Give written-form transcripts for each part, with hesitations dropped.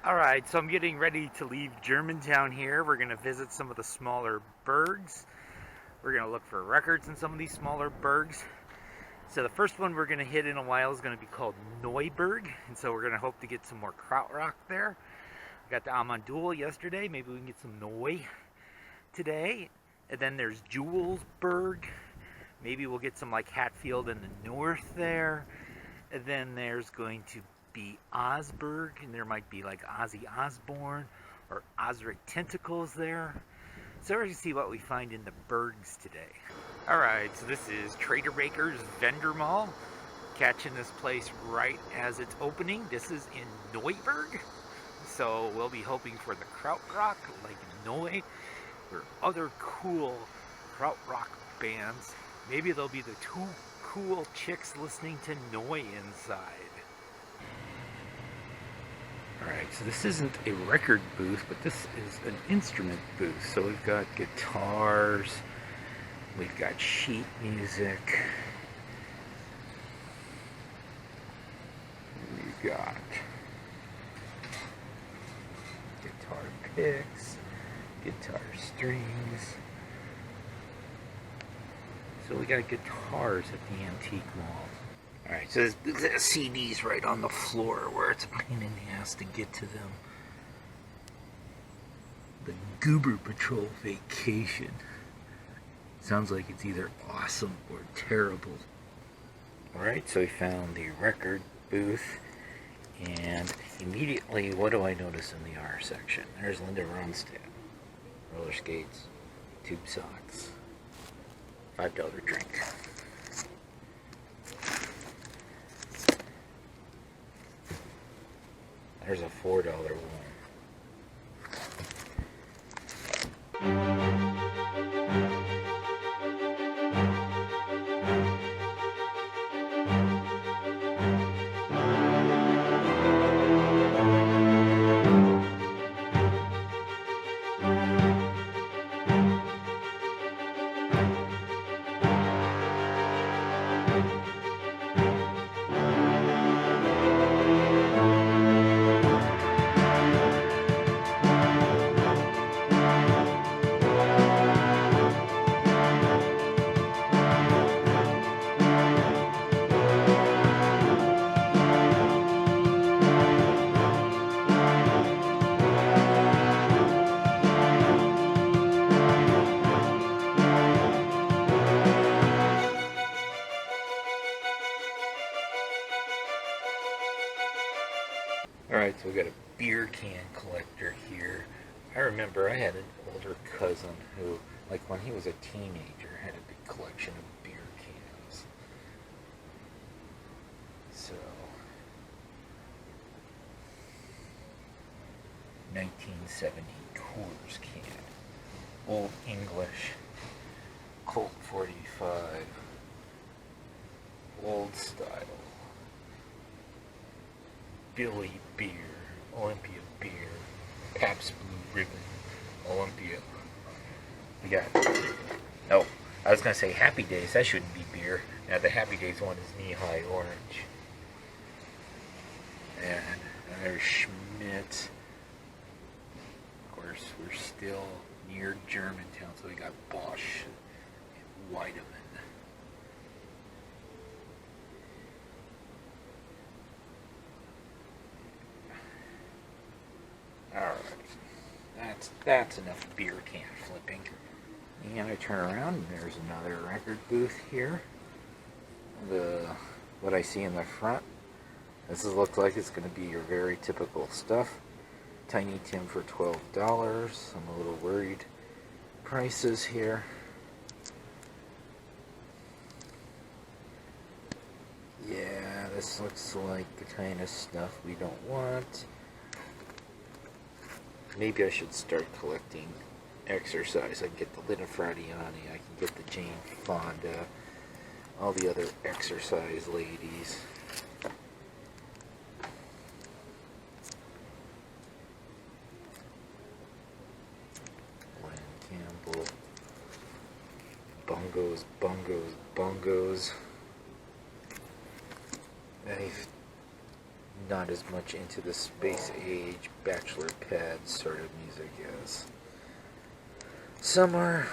Alright, so I'm getting ready to leave Germantown here. We're going to visit some of the smaller burghs. We're going to look for records in some of these smaller burghs. So the first one we're going to hit in a while is going to be called NEUburgh, and so we're going to hope to get some more krautrock there. We got the Amandul yesterday, maybe we can get some Neu today. And then there's JULZburgh. Maybe we'll get some like Hatfield in the north there. And then there's going to be Augsburg, and there might be like Ozzy Osbourne or Osric Tentacles there. So we're going to see what we find in the burghs today. Alright, so this is Trader Baker's Vendor Mall. Catching this place right as it's opening. This is in NEUburgh. So we'll be hoping for the krautrock like Neu or other cool krautrock bands. Maybe there'll be the two cool chicks listening to Neu inside. Alright, so this isn't a record booth, but this is an instrument booth. So we've got guitars, we've got sheet music, we've got guitar picks, guitar strings. So we got guitars at the antique mall. Alright, so there's CDs right on the floor where it's a pain in the ass to get to them. The Goober Patrol Vacation. Sounds like it's either awesome or terrible. Alright, so we found the record booth. And immediately, what do I notice in the R section? There's Linda Ronstadt. Roller skates, tube socks, $5 drink. There's a $4 one. Alright, so we got a beer can collector here. I remember I had an older cousin who, like when he was a teenager, had a big collection of beer cans. So, 1970 Coors can. Old English, Colt 45, old style. Billy Beer, Olympia Beer, Pabst Blue Ribbon, Olympia. We got, oh, I was going to say Happy Days, that shouldn't be beer. Now the Happy Days one is knee-high orange. And there's Schmidt. Of course, we're still near Germantown, so we got Bosch and Weidemann. Alright, that's enough beer can flipping. And I turn around and there's another record booth here. What I see in the front, this looks like it's going to be your very typical stuff. Tiny Tim for $12. I'm a little worried. Prices here. Yeah, this looks like the kind of stuff we don't want. Maybe I should start collecting exercise. I can get the Lina Fradiani, I can get the Jane Fonda, all the other exercise ladies. Glenn Campbell. Bongos, bongos, bongos. not as much into the space age bachelor pad sort of music as some are.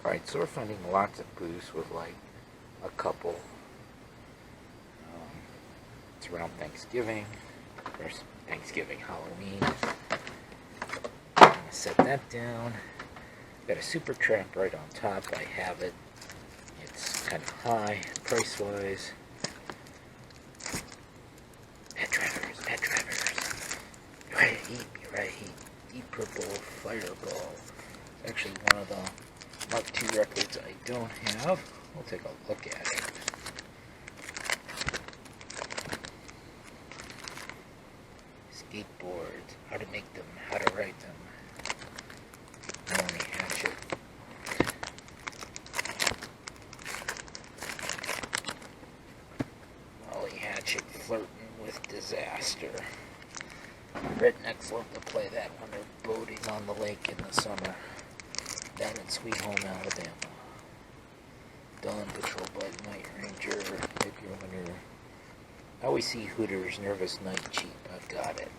Alright, so we're finding lots of booths with like a couple. It's around Thanksgiving. There's Thanksgiving, Halloween. I'm going to set that down. Got a super trap right on top. I have it. It's kind of high price-wise. Pet drivers. You're ready to eat. Deep Purple Fireball. It's actually one of the Mark II records I don't have. We'll take a look at it. Skateboards, how to make them, how to write them. Molly Hatchet. Molly Hatchet flirting with disaster. Rednecks love to play that when they're boating on the lake in the summer. Down in Sweet Home, Alabama. Dawn Patrol by Night Ranger. Runner. I always see Hooters, Nervous Night Cheap. I've got it.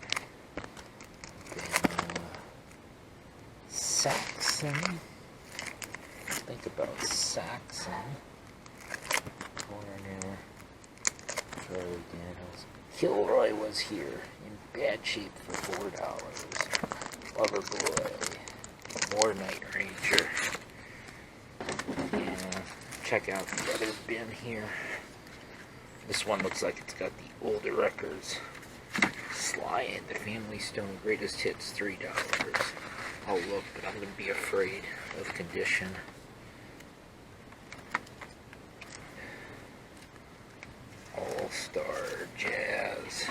Then, Saxon. Think about Saxon. Corner. Charlie Daniels. Kilroy was here in bad shape for $4. Loverboy. More Night Ranger. Yeah, check out the other bin here. This one looks like it's got the older records. Sly and the Family Stone Greatest Hits, $3. I'll look, but I'm going to be afraid of condition. All-Star Jazz.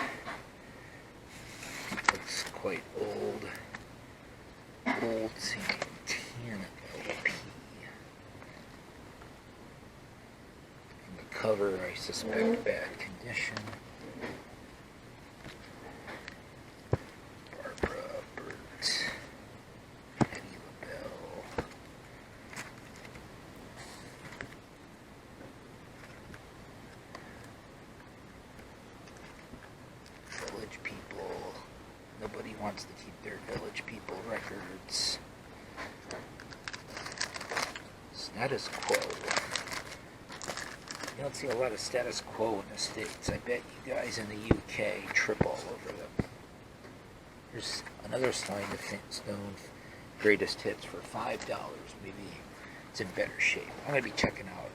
Looks quite old. Old Santana LP. And the cover, I suspect, bad condition. Barbara Burt. Eddie LaBelle. Village People. Nobody wants to keep their Village People records. Status Quo. You don't see a lot of Status Quo in the States. I bet you guys in the UK trip all over them. There's another Sly and the Stone Greatest Hits for $5. Maybe it's in better shape. I'm going to be checking out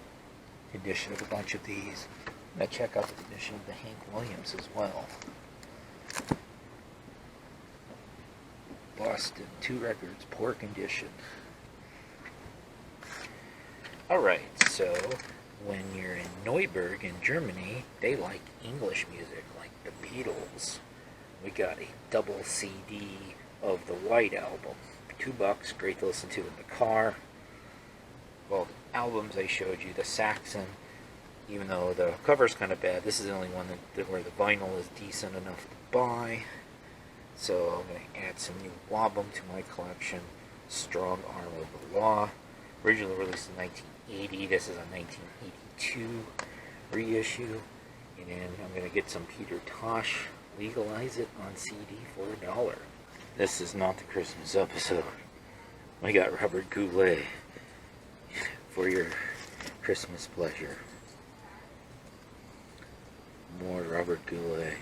the condition of a bunch of these. I'm going to check out the condition of the Hank Williams as well. Boston, 2 records, poor condition. Alright, so when you're in NEUburgh in Germany, they like English music, like the Beatles. We got a double CD of the White Album. $2, great to listen to in the car. Well, the albums I showed you, the Saxon even though the cover's kind of bad, this is the only one where the vinyl is decent enough to buy. So I'm going to add some NEUburgh to my collection. Strong Arm of the Law. Originally released in 1980. This is a 1982 reissue. And then I'm going to get some Peter Tosh. Legalize It on CD for $1. This is not the Christmas episode. We got Robert Goulet for your Christmas pleasure. More Robert Goulet.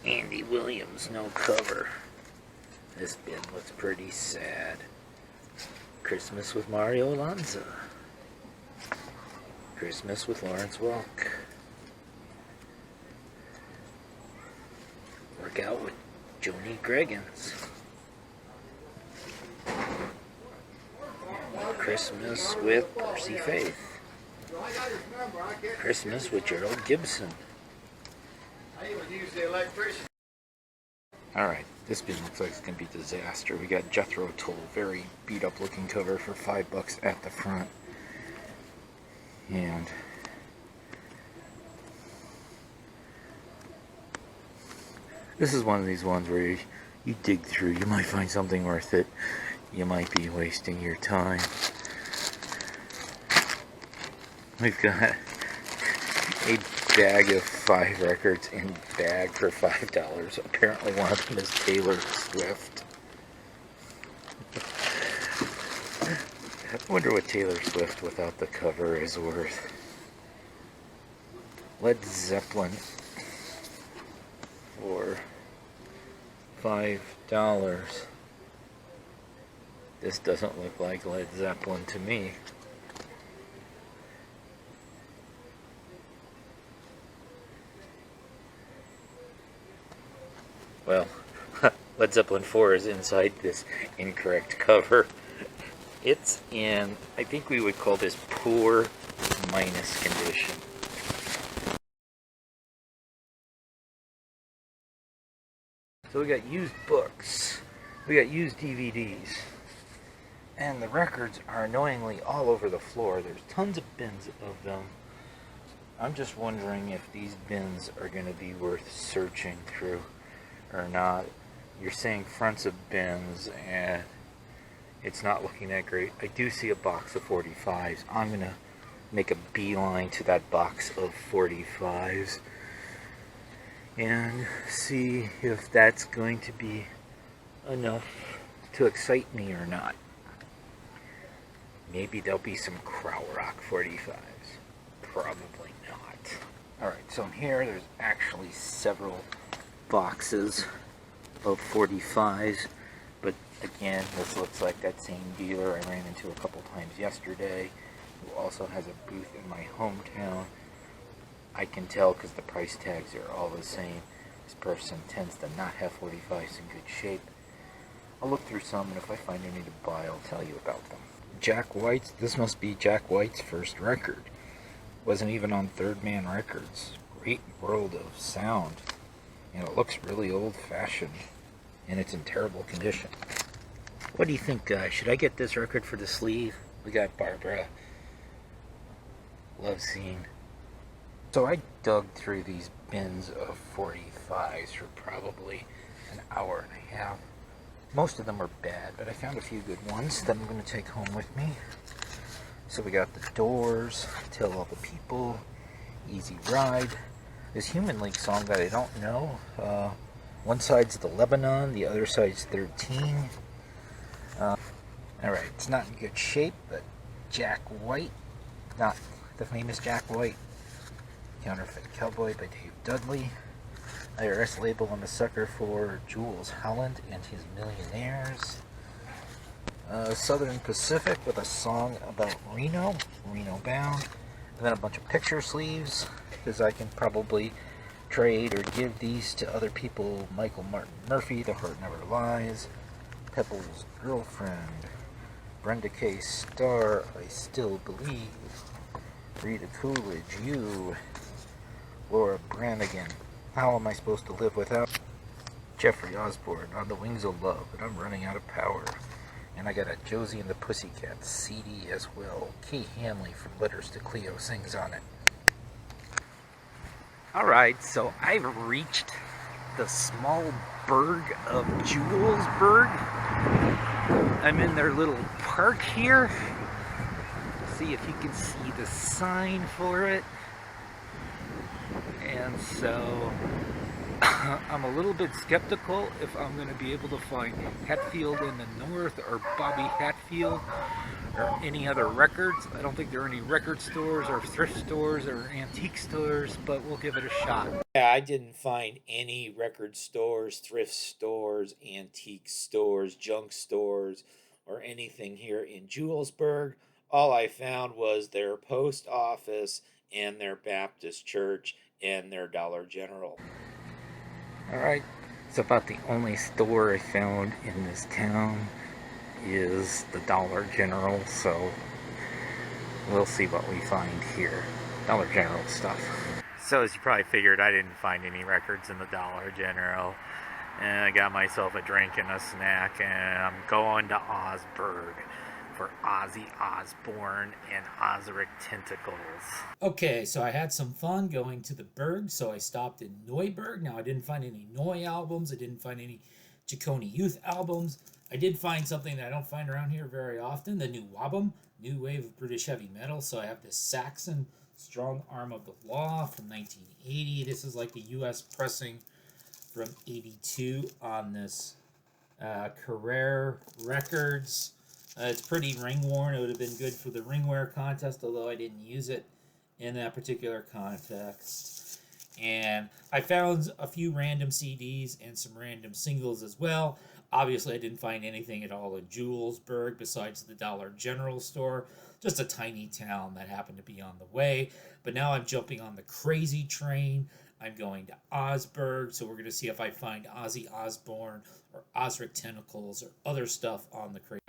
Andy Williams, no cover. This bin looks pretty sad. Christmas with Mario Lanza. Christmas with Lawrence Welk. Workout with Joni Greggins. Christmas with Percy Faith. Christmas with Gerald Gibson. Alright, this bin looks like it's going to be a disaster. We got Jethro Tull, very beat up looking cover for $5 at the front. And this is one of these ones where you dig through, you might find something worth it. You might be wasting your time. We've got a bag of 5 records in bag for $5. Apparently one of them is Taylor Swift. I wonder what Taylor Swift without the cover is worth. Led Zeppelin for $5. This doesn't look like Led Zeppelin to me. Well, Led Zeppelin 4 is inside this incorrect cover. It's in, I think we would call this poor minus condition. So we got used books, we got used DVDs, and the records are annoyingly all over the floor. There's tons of bins of them. I'm just wondering if these bins are going to be worth searching through or not. You're saying fronts of bins and it's not looking that great. I do see a box of 45s. I'm going to make a beeline to that box of 45s and see if that's going to be enough to excite me or not. Maybe there'll be some Krautrock 45s. Probably not. Alright, so in here there's actually several boxes of 45s, but again, this looks like that same dealer I ran into a couple times yesterday, who also has a booth in my hometown. I can tell because the price tags are all the same. This person tends to not have 45s in good shape. I'll look through some, and if I find any to buy, I'll tell you about them. Jack White's, this must be Jack White's first record. Wasn't even on Third Man Records. Great World of Sound. And it looks really old-fashioned, and it's in terrible condition. What do you think, guys? Should I get this record for the sleeve? We got Barbara. Love Scene. So I dug through these bins of 45s for probably an hour and a half. Most of them were bad, but I found a few good ones that I'm going to take home with me. So we got The Doors, Tell All the People, Easy Ride, this Human League song that I don't know. One side's The Lebanon, the other side's 13. Alright, it's not in good shape, but Jack White, not the famous Jack White, Counterfeit Cowboy by Dave Dudley. IRS label, I'm a sucker for Jules Holland and his Millionaires. Southern Pacific with a song about Reno Bound. And then a bunch of picture sleeves, because I can probably trade or give these to other people. Michael Martin Murphy, The Heart Never Lies. Pebble's Girlfriend. Brenda K. Starr, I Still Believe. Rita Coolidge, You. Laura Branigan, How Am I Supposed to Live Without? Jeffrey Osborne, On the Wings of Love, and I'm Running Out of Power. And I got a Josie and the Pussycats CD as well. Kay Hanley from Letters to Cleo sings on it. Alright, so I've reached the small burg of JULZburgh. I'm in their little park here. See if you can see the sign for it. And so I'm a little bit skeptical if I'm going to be able to find Hatfield in the north or Bobby Hatfield or any other records. I don't think there are any record stores or thrift stores or antique stores, but we'll give it a shot. Yeah, I didn't find any record stores, thrift stores, antique stores, junk stores, or anything here in JULZburgh. All I found was their post office and their Baptist church and their Dollar General. Alright, it's about the only store I found in this town is the Dollar General, so we'll see what we find here. Dollar General stuff. So as you probably figured, I didn't find any records in the Dollar General. And I got myself a drink and a snack, and I'm going to Augsburg for Ozzy Osbourne and Ozric Tentacles. Okay, so I had some fun going to the Burg, so I stopped in NEUburgh. Now, I didn't find any Neu albums. I didn't find any Ciccone Youth albums. I did find something that I don't find around here very often, the new WABM, New Wave of British Heavy Metal. So I have this Saxon Strong Arm of the Law from 1980. This is like the U.S. pressing from 82 on this Carrere Records. It's pretty ring-worn. It would have been good for the ringwear contest, although I didn't use it in that particular context. And I found a few random CDs and some random singles as well. Obviously, I didn't find anything at all in JULZburgh besides the Dollar General store. Just a tiny town that happened to be on the way. But now I'm jumping on the crazy train. I'm going to Augsburg, so we're going to see if I find Ozzy Osbourne or Ozric Tentacles or other stuff on the crazy.